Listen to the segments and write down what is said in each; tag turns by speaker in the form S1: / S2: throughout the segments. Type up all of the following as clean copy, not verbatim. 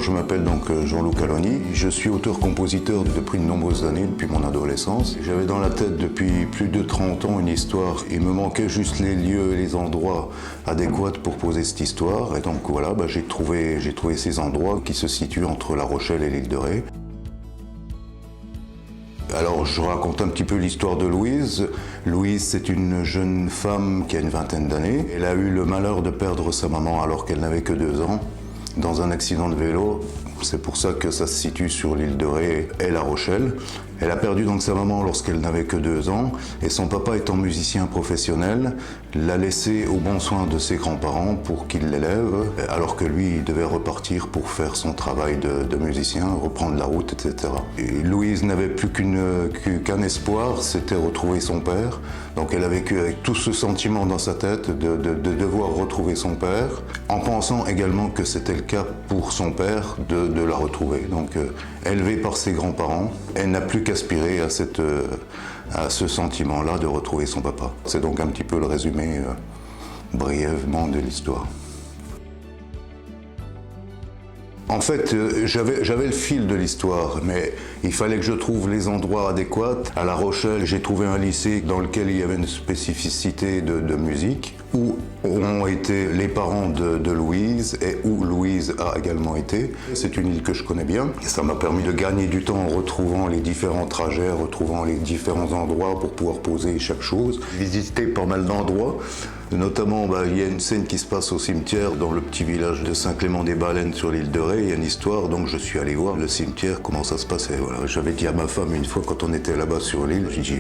S1: je m'appelle donc Jean-Loup Caloni. Je suis auteur-compositeur depuis de nombreuses années, depuis mon adolescence. J'avais dans la tête depuis plus de 30 ans une histoire. Il me manquait juste les lieux et les endroits adéquats pour poser cette histoire. Et donc voilà, j'ai trouvé ces endroits qui se situent entre La Rochelle et l'île de Ré. Alors je raconte un petit peu l'histoire de Louise. Louise, c'est une jeune femme qui a une vingtaine d'années. Elle a eu le malheur de perdre sa maman alors qu'elle n'avait que 2 ans dans un accident de vélo. C'est pour ça que ça se situe sur l'île de Ré et La Rochelle. Elle a perdu donc sa maman lorsqu'elle n'avait que 2 ans et son papa étant musicien professionnel l'a laissée au bon soin de ses grands-parents pour qu'ils l'élèvent alors que lui il devait repartir pour faire son travail de musicien, reprendre la route, etc. Et Louise n'avait plus qu'un espoir, c'était retrouver son père. Donc elle a vécu avec tout ce sentiment dans sa tête de devoir retrouver son père, en pensant également que c'était le cas pour son père de la retrouver. Donc élevée par ses grands-parents, elle n'a plus qu'aspirer à ce sentiment-là de retrouver son papa. C'est donc un petit peu le résumé brièvement de l'histoire. En fait, j'avais le fil de l'histoire, mais il fallait que je trouve les endroits adéquats. À La Rochelle, j'ai trouvé un lycée dans lequel il y avait une spécificité de musique, où ont été les parents de Louise et où Louise a également été. C'est une île que je connais bien. Et ça m'a permis de gagner du temps en retrouvant les différents trajets, retrouvant les différents endroits pour pouvoir poser chaque chose. J'ai visité pas mal d'endroits. Notamment, il y a une scène qui se passe au cimetière dans le petit village de Saint-Clément-des-Baleines sur l'île de Ré. Il y a une histoire, donc je suis allé voir le cimetière, comment ça se passait. Voilà. J'avais dit à ma femme une fois quand on était là-bas sur l'île, j'ai dit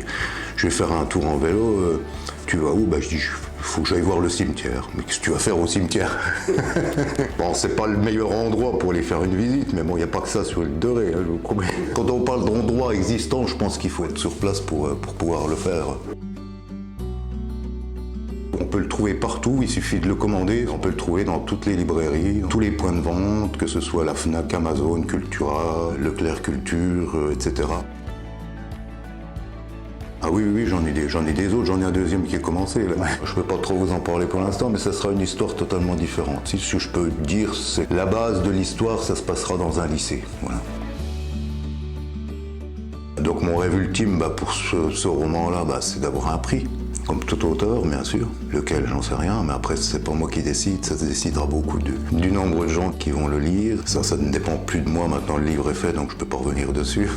S1: je vais faire un tour en vélo, tu vas où? Je dis il faut que j'aille voir le cimetière. Mais qu'est-ce que tu vas faire au cimetière? Bon, c'est pas le meilleur endroit pour aller faire une visite, mais bon, il n'y a pas que ça sur l'île de Ré, je vous promets. Quand on parle d'endroits existants, je pense qu'il faut être sur place pour pouvoir le faire. On peut le trouver partout, il suffit de le commander. On peut le trouver dans toutes les librairies, tous les points de vente, que ce soit la Fnac, Amazon, Cultura, Leclerc Culture, etc. Ah oui, j'en ai des autres, j'en ai un deuxième qui est commencé. Là. Je ne peux pas trop vous en parler pour l'instant, mais ça sera une histoire totalement différente. Si je peux dire, c'est la base de l'histoire, ça se passera dans un lycée. Voilà. Donc mon rêve ultime pour ce roman-là, c'est d'avoir un prix. Comme tout auteur, bien sûr. Lequel, j'en sais rien, mais après, c'est pas moi qui décide, ça se décidera beaucoup du nombre de gens qui vont le lire. Ça ne dépend plus de moi, maintenant le livre est fait, donc je peux pas revenir dessus.